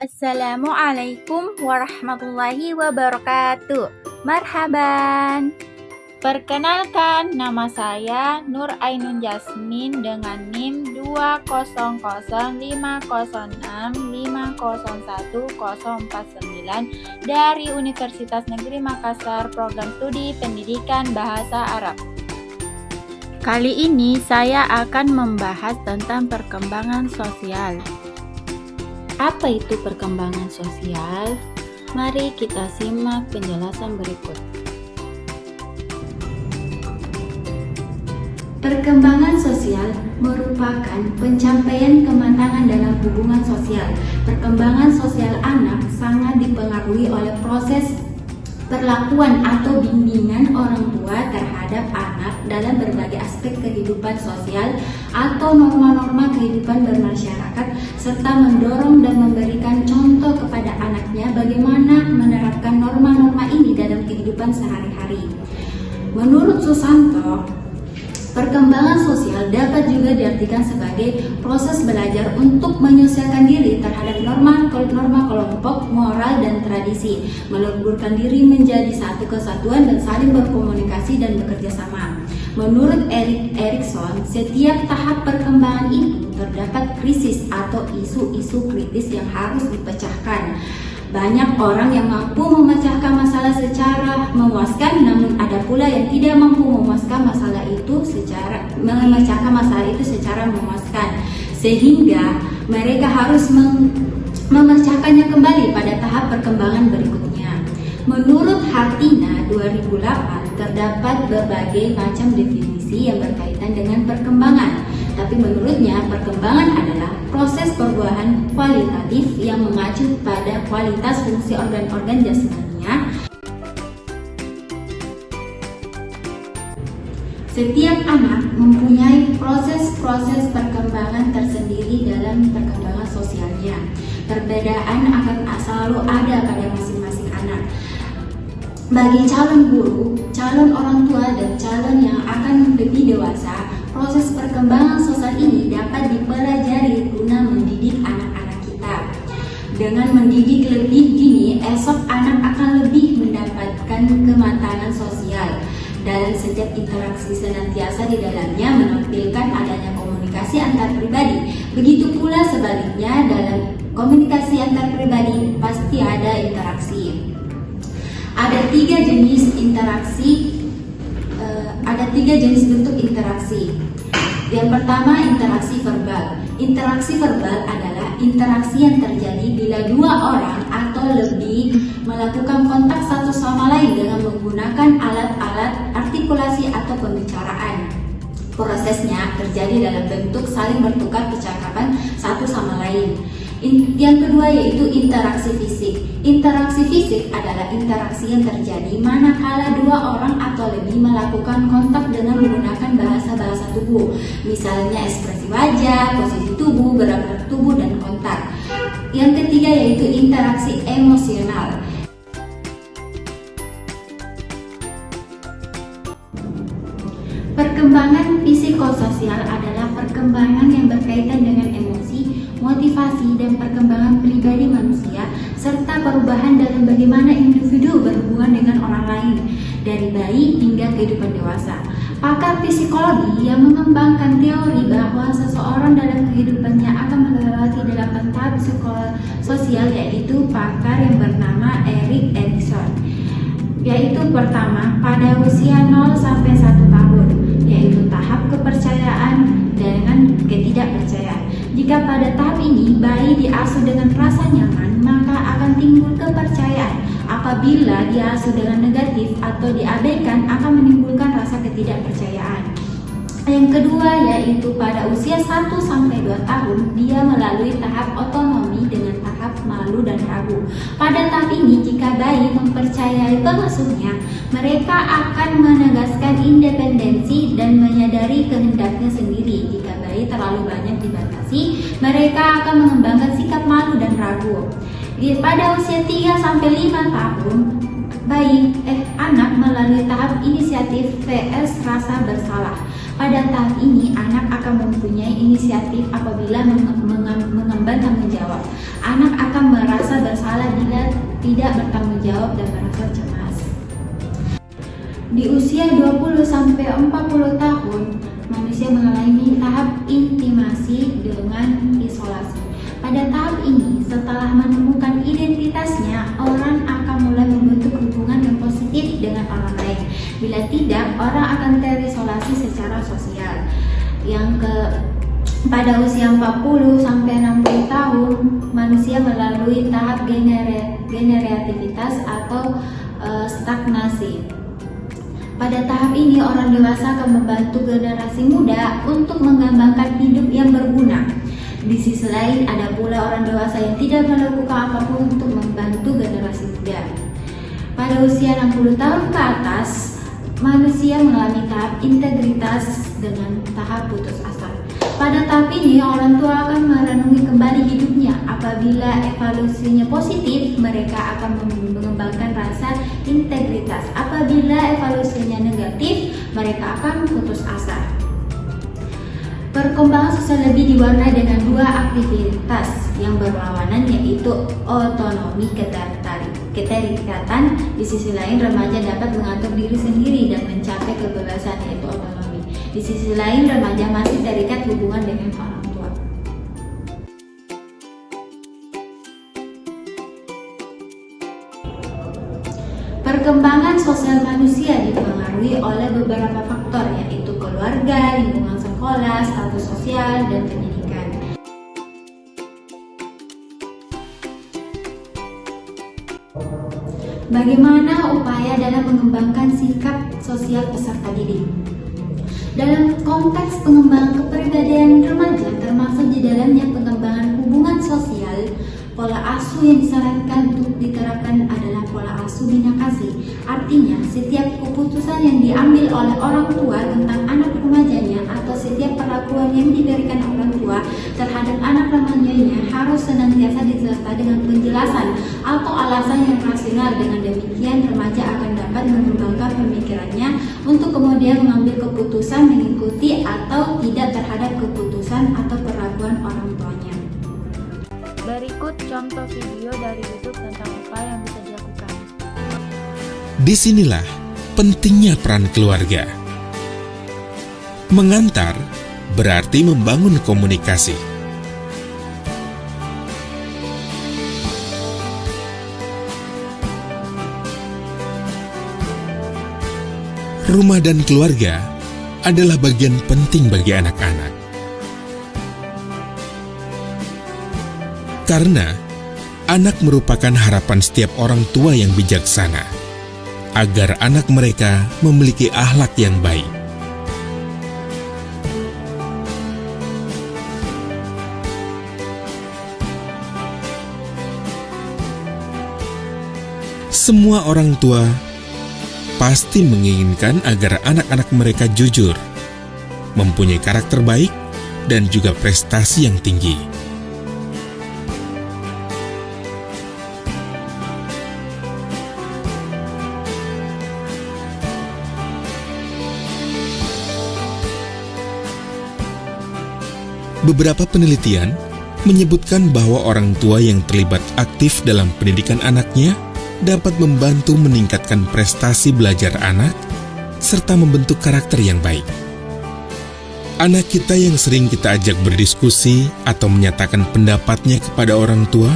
Assalamualaikum warahmatullahi wabarakatuh. Marhaban. Perkenalkan, nama saya Nur Ainun Jasmin dengan NIM 20050650149 dari Universitas Negeri Makassar, Program Studi Pendidikan Bahasa Arab. Kali ini saya akan membahas tentang perkembangan sosial. Apa itu perkembangan sosial? Mari kita simak penjelasan berikut. Perkembangan sosial merupakan pencapaian kematangan dalam hubungan sosial. Perkembangan sosial anak sangat dipengaruhi oleh proses perlakuan atau bimbingan orang tua terhadap anak dalam berbagai aspek kehidupan sosial atau norma-norma kehidupan bermasyarakat, serta mendorong dan memberikan contoh kepada anaknya bagaimana menerapkan norma-norma ini dalam kehidupan sehari-hari. Menurut Susanto, perkembangan sosial dapat juga diartikan sebagai proses belajar untuk menyesuaikan diri terhadap norma kelompok, moral, dan tradisi, meleburkan diri menjadi satu kesatuan dan saling berkomunikasi dan bekerja sama. Menurut Erik Erikson, setiap tahap perkembangan itu terdapat krisis atau isu-isu kritis yang harus dipecahkan. Banyak orang yang mampu memecahkan masalah secara memuaskan, namun ada pula yang tidak mampu memecahkan masalah itu secara memuaskan, sehingga mereka harus memecahkannya kembali pada tahap perkembangan berikutnya. Menurut Hartina 2008, terdapat berbagai macam definisi yang berkaitan dengan perkembangan. Tapi menurutnya, perkembangan adalah proses perubahan kualitatif yang mengacu pada kualitas fungsi organ-organ jasmaninya. Setiap anak mempunyai proses-proses perkembangan tersendiri dalam perkembangan sosialnya. Perbedaan akan selalu ada pada masing-masing anak. Bagi calon guru, calon orang tua, dan calon yang akan lebih dewasa, proses perkembangan sosial ini dapat dipelajari guna mendidik anak-anak kita. Dengan mendidik lebih dini, esok anak akan lebih mendapatkan kematangan sosial. Dalam setiap interaksi senantiasa di dalamnya menampilkan adanya komunikasi antar pribadi. Begitu pula sebaliknya, dalam komunikasi antar pribadi pasti ada interaksi. Ada tiga jenis bentuk interaksi. Yang pertama, interaksi verbal. Interaksi verbal adalah interaksi yang terjadi bila dua orang atau lebih melakukan kontak satu sama lain dengan menggunakan alat-alat artikulasi atau pembicaraan. Prosesnya terjadi dalam bentuk saling bertukar percakapan satu sama lain. Yang kedua yaitu interaksi fisik. Interaksi fisik adalah interaksi yang terjadi manakala dua orang atau lebih melakukan kontak dengan menggunakan bahasa-bahasa tubuh, misalnya ekspresi wajah, posisi tubuh, gerak tubuh, dan kontak. Yang ketiga yaitu interaksi emosional. Perkembangan psikososial adalah perkembangan yang berkaitan dengan emosi, motivasi, dan perkembangan pribadi manusia, serta perubahan dalam bagaimana individu berhubungan dengan orang lain, dari bayi hingga kehidupan dewasa. Pakar psikologi yang mengembangkan teori bahwa seseorang dalam kehidupannya akan melewati 8 tahap psikososial, yaitu pakar yang bernama Erik Erikson. Yaitu pertama, pada usia 0 sampai 1 tahun, yaitu tahap kepercayaan dengan ketidakpercayaan. Jika pada tahap ini bayi diasuh dengan rasa nyaman, maka akan timbul kepercayaan. Apabila diasuh dengan negatif atau diabaikan, akan menimbulkan rasa ketidakpercayaan. Yang kedua yaitu pada usia 1 sampai 2 tahun, dia melalui tahap otonomi dengan tahap malu dan ragu. Pada tahap ini, jika bayi mempercayai pengasuhnya, mereka akan menegaskan independensi dan menyadari kehendaknya sendiri. Jika bayi terlalu banyak dibatasi, mereka akan mengembangkan sikap malu dan ragu. Pada usia 3 sampai 5 tahun, anak melalui tahap inisiatif vs rasa bersalah. Pada tahap ini, anak akan mempunyai inisiatif apabila mengemban tanggung jawab. Anak akan merasa bersalah bila tidak bertanggung jawab dan merasa cemas. Di usia 20-40 tahun, manusia mengalami tahap intimasi dengan isolasi. Pada tahap ini, setelah menemukan identitasnya, orang akan mulai membentuk hubungan yang positif dengan orang lain. Bila tidak, orang akan terisolasi secara sosial. Pada usia 40-60 tahun, manusia melalui tahap generativitas atau stagnasi. Pada tahap ini, orang dewasa akan membantu generasi muda untuk mengembangkan hidup yang berguna. Di sisi lain, ada pula orang dewasa yang tidak melakukan apapun untuk membantu generasi muda. Pada usia 60 tahun ke atas, manusia mengalami tahap integritas dengan tahap putus asa. Pada tahap ini, orang tua akan merenungi kembali hidupnya. Apabila evaluasinya positif, mereka akan mengembangkan rasa integritas. Apabila evaluasinya negatif, mereka akan putus asa. Perkembangan sosial lebih diwarnai dengan dua aktivitas yang berlawanan, yaitu otonomi keterikatan. Di sisi lain, remaja dapat mengatur diri sendiri dan mencapai kebebasan, yaitu otonomi. Di sisi lain, remaja masih terikat hubungan dengan orang tua. Perkembangan sosial manusia dipengaruhi oleh beberapa faktor, yaitu keluarga, lingkungan sekolah, status sosial, dan pendidikan. Bagaimana upaya dalam mengembangkan sikap sosial peserta didik? Dalam konteks pengembangan kepribadian remaja, termasuk di dalamnya pengembangan hubungan sosial, pola asuh yang disarankan untuk diterapkan adalah pola asuh bina kasih. Artinya, setiap keputusan yang diambil oleh orang tua tentang anak remajanya atau setiap perlakuan yang diberikan orang tua terhadap anak remajanya harus senantiasa disertai dengan penjelasan atau alasan yang rasional. Dengan demikian, remaja akan dapat mengembangkan pemikirannya untuk kemudian mengambil keputusan mengikuti atau tidak terhadap keputusan atau perlakuan orang tuanya. Berikut contoh video dari YouTube tentang apa yang bisa dilakukan. Disinilah pentingnya peran keluarga. Mengantar berarti membangun komunikasi. Rumah dan keluarga adalah bagian penting bagi anak-anak. Karena anak merupakan harapan setiap orang tua yang bijaksana, agar anak mereka memiliki akhlak yang baik. Semua orang tua pasti menginginkan agar anak-anak mereka jujur, mempunyai karakter baik, dan juga prestasi yang tinggi. Beberapa penelitian menyebutkan bahwa orang tua yang terlibat aktif dalam pendidikan anaknya dapat membantu meningkatkan prestasi belajar anak serta membentuk karakter yang baik. Anak kita yang sering kita ajak berdiskusi atau menyatakan pendapatnya kepada orang tua,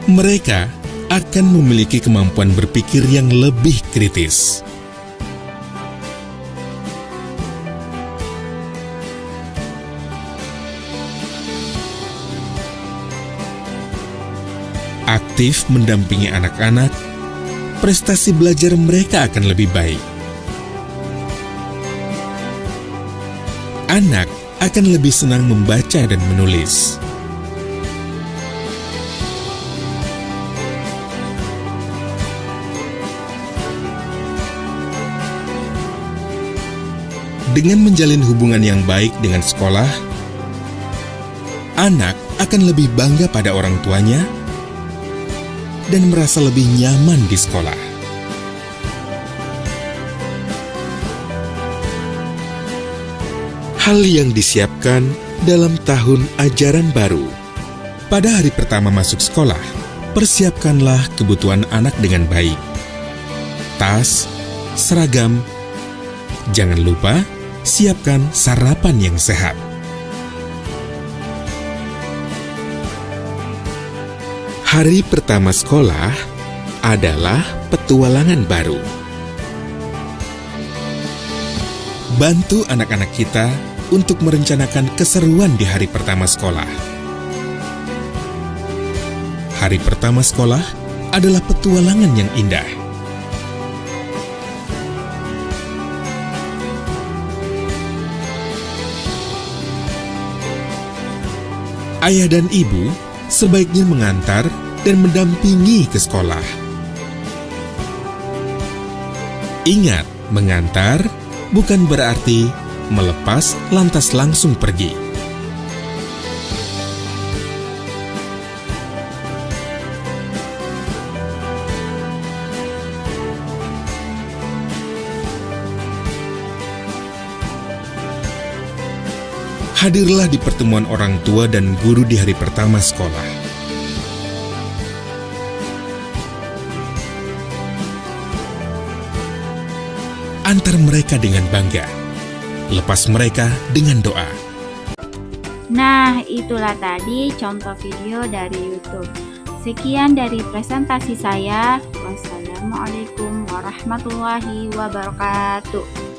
mereka akan memiliki kemampuan berpikir yang lebih kritis. Aktif mendampingi anak-anak, prestasi belajar mereka akan lebih baik. Anak akan lebih senang membaca dan menulis. Dengan menjalin hubungan yang baik dengan sekolah, anak akan lebih bangga pada orang tuanya dan merasa lebih nyaman di sekolah. Hal yang disiapkan dalam tahun ajaran baru. Pada hari pertama masuk sekolah, persiapkanlah kebutuhan anak dengan baik. Tas, seragam. Jangan lupa, siapkan sarapan yang sehat. Hari pertama sekolah adalah petualangan baru. Bantu anak-anak kita untuk merencanakan keseruan di hari pertama sekolah. Hari pertama sekolah adalah petualangan yang indah. Ayah dan ibu sebaiknya mengantar dan mendampingi ke sekolah. Ingat, mengantar bukan berarti melepas lantas langsung pergi. Hadirlah di pertemuan orang tua dan guru di hari pertama sekolah. Antar mereka dengan bangga. Lepas mereka dengan doa. Nah, itulah tadi contoh video dari YouTube. Sekian dari presentasi saya. Wassalamualaikum warahmatullahi wabarakatuh.